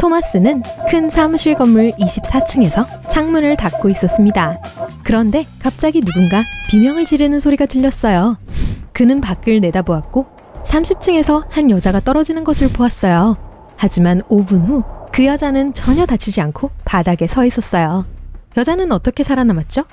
토마스는 큰 사무실 건물 24층에서 창문을 닫고 있었습니다. 그런데 갑자기 누군가 비명을 지르는 소리가 들렸어요. 그는 밖을 내다보았고 30층에서 한 여자가 떨어지는 것을 보았어요. 하지만 5분 후 그 여자는 전혀 다치지 않고 바닥에 서 있었어요. 여자는 어떻게 살아남았죠?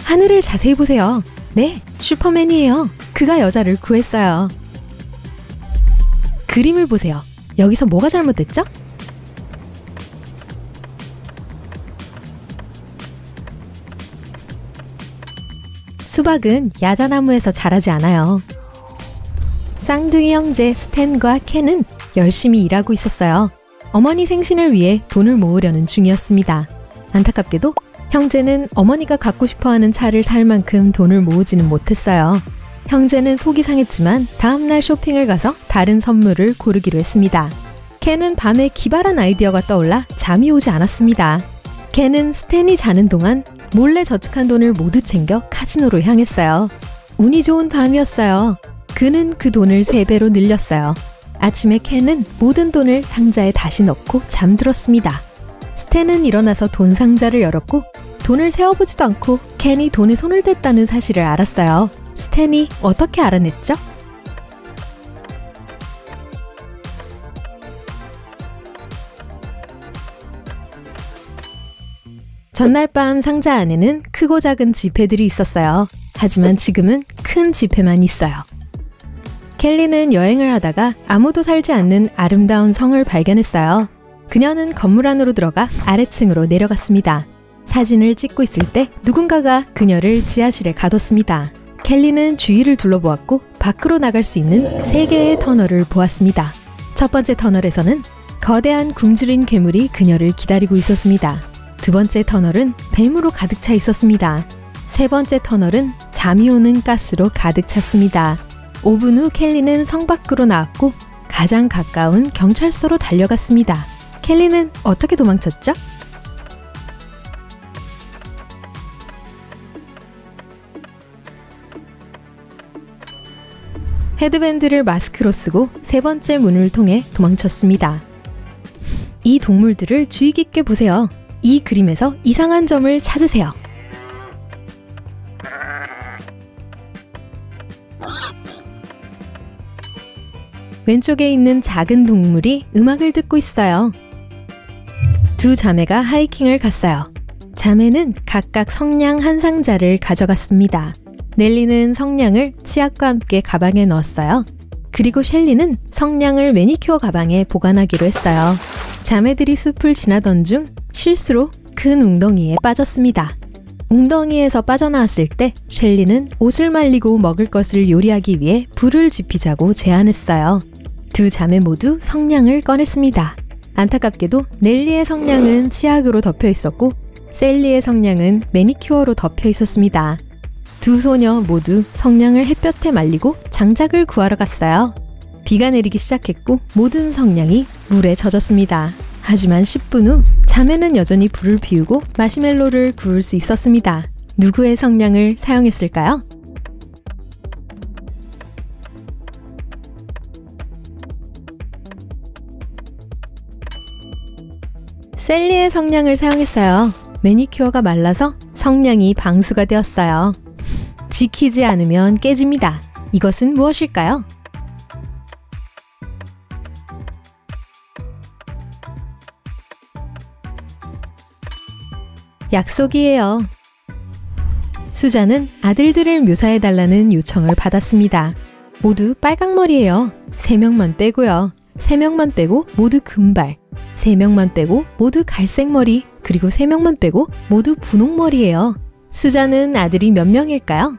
하늘을 자세히 보세요. 네, 슈퍼맨이에요. 그가 여자를 구했어요. 그림을 보세요. 여기서 뭐가 잘못됐죠? 수박은 야자나무에서 자라지 않아요. 쌍둥이 형제 스탠과 켄은 열심히 일하고 있었어요. 어머니 생신을 위해 돈을 모으려는 중이었습니다. 안타깝게도 형제는 어머니가 갖고 싶어하는 차를 살 만큼 돈을 모으지는 못했어요. 형제는 속이 상했지만 다음날 쇼핑을 가서 다른 선물을 고르기로 했습니다. 켄은 밤에 기발한 아이디어가 떠올라 잠이 오지 않았습니다. 켄은 스탠이 자는 동안 몰래 저축한 돈을 모두 챙겨 카지노로 향했어요. 운이 좋은 밤이었어요. 그는 그 돈을 3배로 늘렸어요. 아침에 켄은 모든 돈을 상자에 다시 넣고 잠들었습니다. 스탠은 일어나서 돈 상자를 열었고 돈을 세어보지도 않고 켄이 돈에 손을 댔다는 사실을 알았어요. 스탠이 어떻게 알아냈죠? 전날 밤 상자 안에는 크고 작은 지폐들이 있었어요. 하지만 지금은 큰 지폐만 있어요. 켈리는 여행을 하다가 아무도 살지 않는 아름다운 성을 발견했어요. 그녀는 건물 안으로 들어가 아래층으로 내려갔습니다. 사진을 찍고 있을 때 누군가가 그녀를 지하실에 가뒀습니다. 켈리는 주위를 둘러보았고 밖으로 나갈 수 있는 3개의 터널을 보았습니다. 첫 번째 터널에서는 거대한 굶주린 괴물이 그녀를 기다리고 있었습니다. 두 번째 터널은 뱀으로 가득 차 있었습니다. 세 번째 터널은 잠이 오는 가스로 가득 찼습니다. 5분 후 켈리는 성 밖으로 나왔고 가장 가까운 경찰서로 달려갔습니다. 켈리는 어떻게 도망쳤죠? 헤드밴드를 마스크로 쓰고 3번째 문을 통해 도망쳤습니다. 이 동물들을 주의 깊게 보세요. 이 그림에서 이상한 점을 찾으세요. 왼쪽에 있는 작은 동물이 음악을 듣고 있어요. 두 자매가 하이킹을 갔어요. 자매는 각각 성냥 한 상자를 가져갔습니다. 넬리는 성냥을 치약과 함께 가방에 넣었어요. 그리고 셸리는 성냥을 매니큐어 가방에 보관하기로 했어요. 자매들이 숲을 지나던 중 실수로 큰 웅덩이에 빠졌습니다. 웅덩이에서 빠져나왔을 때 셸리는 옷을 말리고 먹을 것을 요리하기 위해 불을 지피자고 제안했어요. 두 자매 모두 성냥을 꺼냈습니다. 안타깝게도 넬리의 성냥은 치약으로 덮여 있었고 셀리의 성냥은 매니큐어로 덮여 있었습니다. 두 소녀 모두 성냥을 햇볕에 말리고 장작을 구하러 갔어요. 비가 내리기 시작했고 모든 성냥이 물에 젖었습니다. 하지만 10분 후 자매는 여전히 불을 피우고 마시멜로를 구울 수 있었습니다. 누구의 성냥을 사용했을까요? 셀리의 성냥을 사용했어요. 매니큐어가 말라서 성냥이 방수가 되었어요. 지키지 않으면 깨집니다. 이것은 무엇일까요? 약속이에요. 수자는 아들들을 묘사해달라는 요청을 받았습니다. 모두 빨강머리예요. 3명만 빼고요. 3명만 빼고 모두 금발, 3명만 빼고 모두 갈색머리, 그리고 3명만 빼고 모두 분홍머리예요. 수자는 아들이 몇 명일까요?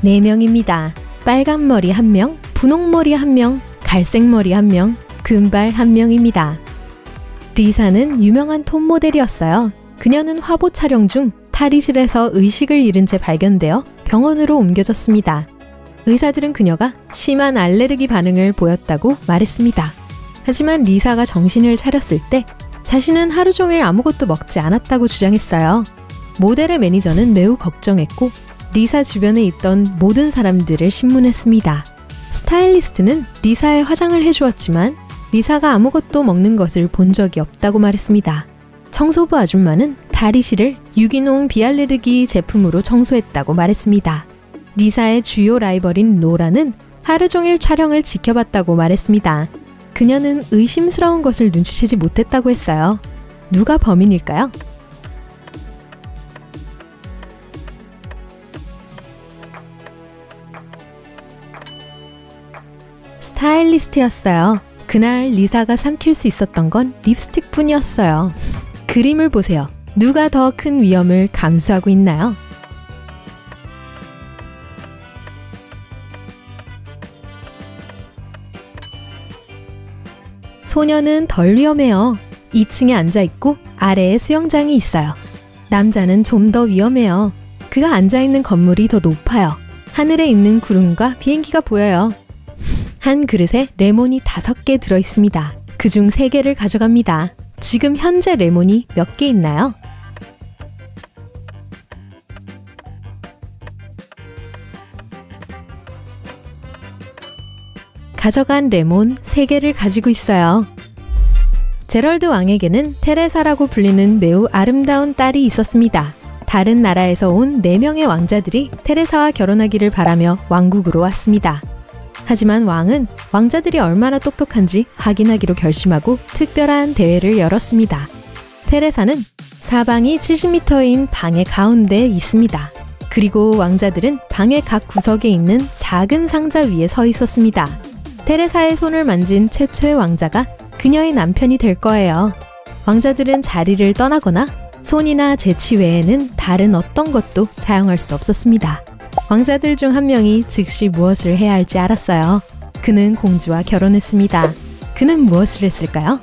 네 명입니다. 빨간머리 1명, 분홍머리 1명, 갈색머리 1명, 금발 1명입니다. 리사는 유명한 톱 모델이었어요. 그녀는 화보 촬영 중 탈의실에서 의식을 잃은 채 발견되어 병원으로 옮겨졌습니다. 의사들은 그녀가 심한 알레르기 반응을 보였다고 말했습니다. 하지만 리사가 정신을 차렸을 때 자신은 하루 종일 아무것도 먹지 않았다고 주장했어요. 모델의 매니저는 매우 걱정했고 리사 주변에 있던 모든 사람들을 신문했습니다. 스타일리스트는 리사의 화장을 해주었지만 리사가 아무것도 먹는 것을 본 적이 없다고 말했습니다. 청소부 아줌마는 다리실을 유기농 비알레르기 제품으로 청소했다고 말했습니다. 리사의 주요 라이벌인 노라는 하루 종일 촬영을 지켜봤다고 말했습니다. 그녀는 의심스러운 것을 눈치채지 못했다고 했어요. 누가 범인일까요? 스타일리스트였어요. 그날 리사가 삼킬 수 있었던 건 립스틱 뿐이었어요. 그림을 보세요. 누가 더 큰 위험을 감수하고 있나요? 소녀는 덜 위험해요. 2층에 앉아있고 아래에 수영장이 있어요. 남자는 좀 더 위험해요. 그가 앉아있는 건물이 더 높아요. 하늘에 있는 구름과 비행기가 보여요. 한 그릇에 레몬이 5개 들어있습니다. 그중 3개를 가져갑니다. 지금 현재 레몬이 몇 개 있나요? 가져간 레몬 3개를 가지고 있어요. 제럴드 왕에게는 테레사라고 불리는 매우 아름다운 딸이 있었습니다. 다른 나라에서 온 4명의 왕자들이 테레사와 결혼하기를 바라며 왕국으로 왔습니다. 하지만 왕은 왕자들이 얼마나 똑똑한지 확인하기로 결심하고 특별한 대회를 열었습니다. 테레사는 사방이 70m인 방의 가운데에 있습니다. 그리고 왕자들은 방의 각 구석에 있는 작은 상자 위에 서 있었습니다. 테레사의 손을 만진 최초의 왕자가 그녀의 남편이 될 거예요. 왕자들은 자리를 떠나거나 손이나 재치 외에는 다른 어떤 것도 사용할 수 없었습니다. 왕자들 중 한 명이 즉시 무엇을 해야 할지 알았어요. 그는 공주와 결혼했습니다. 그는 무엇을 했을까요?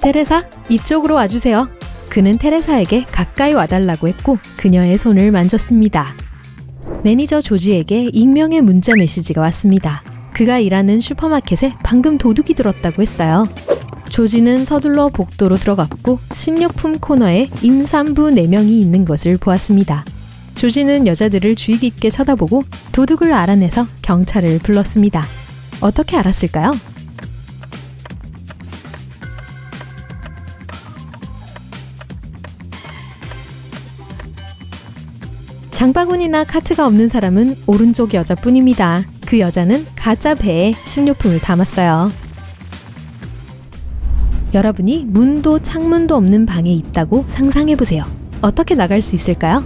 테레사, 이쪽으로 와주세요. 그는 테레사에게 가까이 와달라고 했고 그녀의 손을 만졌습니다. 매니저 조지에게 익명의 문자 메시지가 왔습니다. 그가 일하는 슈퍼마켓에 방금 도둑이 들었다고 했어요. 조지는 서둘러 복도로 들어갔고 식료품 코너에 임산부 4명이 있는 것을 보았습니다. 조지는 여자들을 주의 깊게 쳐다보고 도둑을 알아내서 경찰을 불렀습니다. 어떻게 알았을까요? 장바구니나 카트가 없는 사람은 오른쪽 여자뿐입니다. 그 여자는 가짜 배에 식료품을 담았어요. 여러분이 문도 창문도 없는 방에 있다고 상상해보세요. 어떻게 나갈 수 있을까요?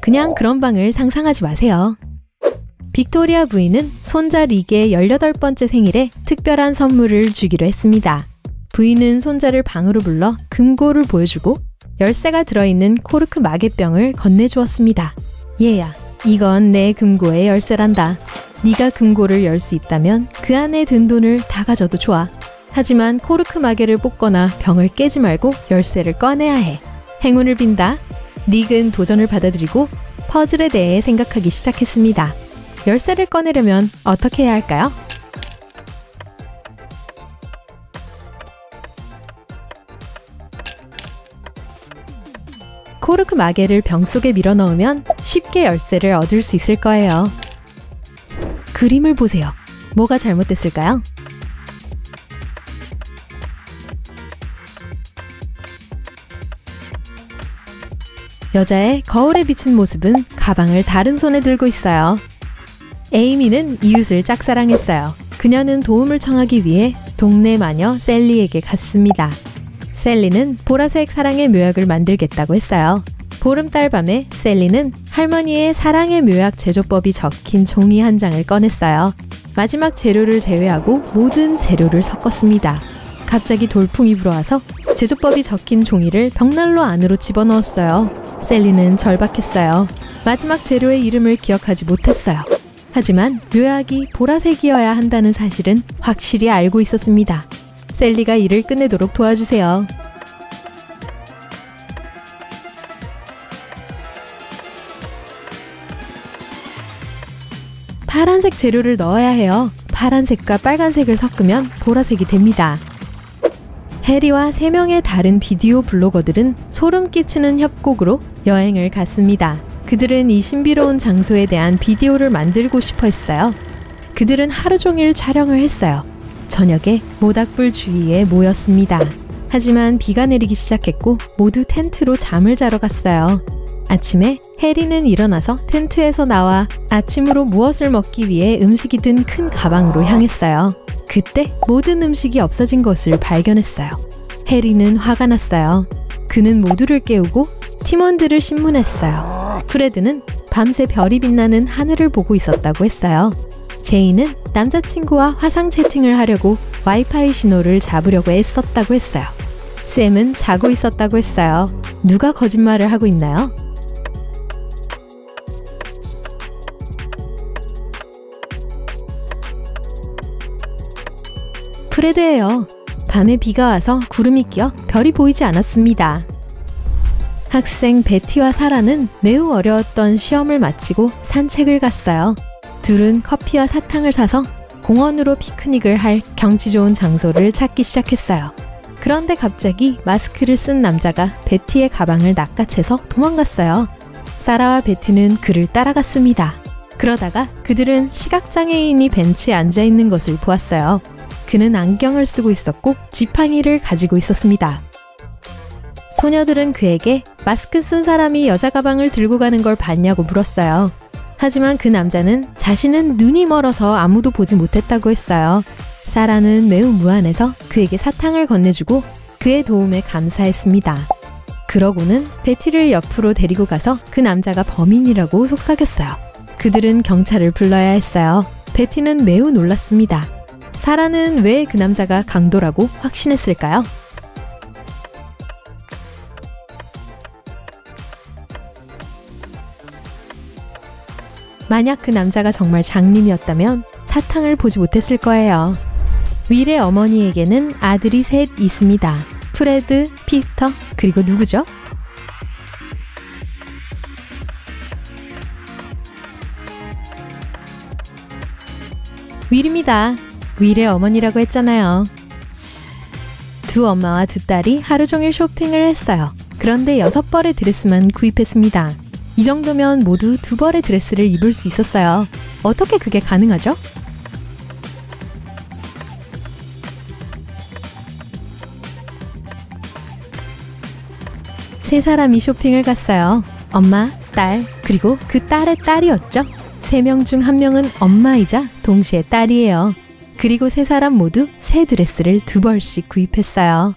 그냥 그런 방을 상상하지 마세요. 빅토리아 부인은 손자 릭의 18번째 생일에 특별한 선물을 주기로 했습니다. 부인은 손자를 방으로 불러 금고를 보여주고 열쇠가 들어있는 코르크 마개병을 건네주었습니다. 얘야, 이건 내 금고의 열쇠란다. 네가 금고를 열 수 있다면 그 안에 든 돈을 다 가져도 좋아. 하지만 코르크 마개를 뽑거나 병을 깨지 말고 열쇠를 꺼내야 해. 행운을 빈다. 릭은 도전을 받아들이고 퍼즐에 대해 생각하기 시작했습니다. 열쇠를 꺼내려면 어떻게 해야 할까요? 코르크 마개를 병 속에 밀어 넣으면 쉽게 열쇠를 얻을 수 있을 거예요. 그림을 보세요. 뭐가 잘못됐을까요? 여자의 거울에 비친 모습은 가방을 다른 손에 들고 있어요. 에이미는 이웃을 짝사랑했어요. 그녀는 도움을 청하기 위해 동네 마녀 셀리에게 갔습니다. 셀리는 보라색 사랑의 묘약을 만들겠다고 했어요. 보름달 밤에 셀리는 할머니의 사랑의 묘약 제조법이 적힌 종이 한 장을 꺼냈어요. 마지막 재료를 제외하고 모든 재료를 섞었습니다. 갑자기 돌풍이 불어와서 제조법이 적힌 종이를 벽난로 안으로 집어넣었어요. 셀리는 절박했어요. 마지막 재료의 이름을 기억하지 못했어요. 하지만 묘약이 보라색이어야 한다는 사실은 확실히 알고 있었습니다. 셀리가 일을 끝내도록 도와주세요. 파란색 재료를 넣어야 해요. 파란색과 빨간색을 섞으면 보라색이 됩니다. 해리와 3명의 다른 비디오 블로거들은 소름 끼치는 협곡으로 여행을 갔습니다. 그들은 이 신비로운 장소에 대한 비디오를 만들고 싶어 했어요. 그들은 하루 종일 촬영을 했어요. 저녁에 모닥불 주위에 모였습니다. 하지만 비가 내리기 시작했고 모두 텐트로 잠을 자러 갔어요. 아침에 해리는 일어나서 텐트에서 나와 아침으로 무엇을 먹기 위해 음식이 든 큰 가방으로 향했어요. 그때 모든 음식이 없어진 것을 발견했어요. 해리는 화가 났어요. 그는 모두를 깨우고 팀원들을 신문했어요. 프레드는 밤새 별이 빛나는 하늘을 보고 있었다고 했어요. 제이는 남자친구와 화상 채팅을 하려고 와이파이 신호를 잡으려고 애썼다고 했어요. 샘은 자고 있었다고 했어요. 누가 거짓말을 하고 있나요? 프레드예요. 밤에 비가 와서 구름이 껴 별이 보이지 않았습니다. 학생 베티와 사라는 매우 어려웠던 시험을 마치고 산책을 갔어요. 둘은 커피와 사탕을 사서 공원으로 피크닉을 할 경치 좋은 장소를 찾기 시작했어요. 그런데 갑자기 마스크를 쓴 남자가 베티의 가방을 낚아채서 도망갔어요. 사라와 베티는 그를 따라갔습니다. 그러다가 그들은 시각장애인이 벤치에 앉아있는 것을 보았어요. 그는 안경을 쓰고 있었고 지팡이를 가지고 있었습니다. 소녀들은 그에게 마스크 쓴 사람이 여자 가방을 들고 가는 걸 봤냐고 물었어요. 하지만 그 남자는 자신은 눈이 멀어서 아무도 보지 못했다고 했어요. 사라는 매우 무안해서 그에게 사탕을 건네주고 그의 도움에 감사했습니다. 그러고는 베티를 옆으로 데리고 가서 그 남자가 범인이라고 속삭였어요. 그들은 경찰을 불러야 했어요. 베티는 매우 놀랐습니다. 사라는 왜 그 남자가 강도라고 확신했을까요? 만약 그 남자가 정말 장님이었다면 사탕을 보지 못했을 거예요. 윌의 어머니에게는 아들이 셋 있습니다. 프레드, 피터, 그리고 누구죠? 윌입니다. 윌의 어머니라고 했잖아요. 두 엄마와 두 딸이 하루 종일 쇼핑을 했어요. 그런데 6벌의 드레스만 구입했습니다. 이 정도면 모두 2벌의 드레스를 입을 수 있었어요. 어떻게 그게 가능하죠? 세 사람이 쇼핑을 갔어요. 엄마, 딸, 그리고 그 딸의 딸이었죠. 3명 중 1명은 엄마이자 동시에 딸이에요. 그리고 세 사람 모두 새 드레스를 2벌씩 구입했어요.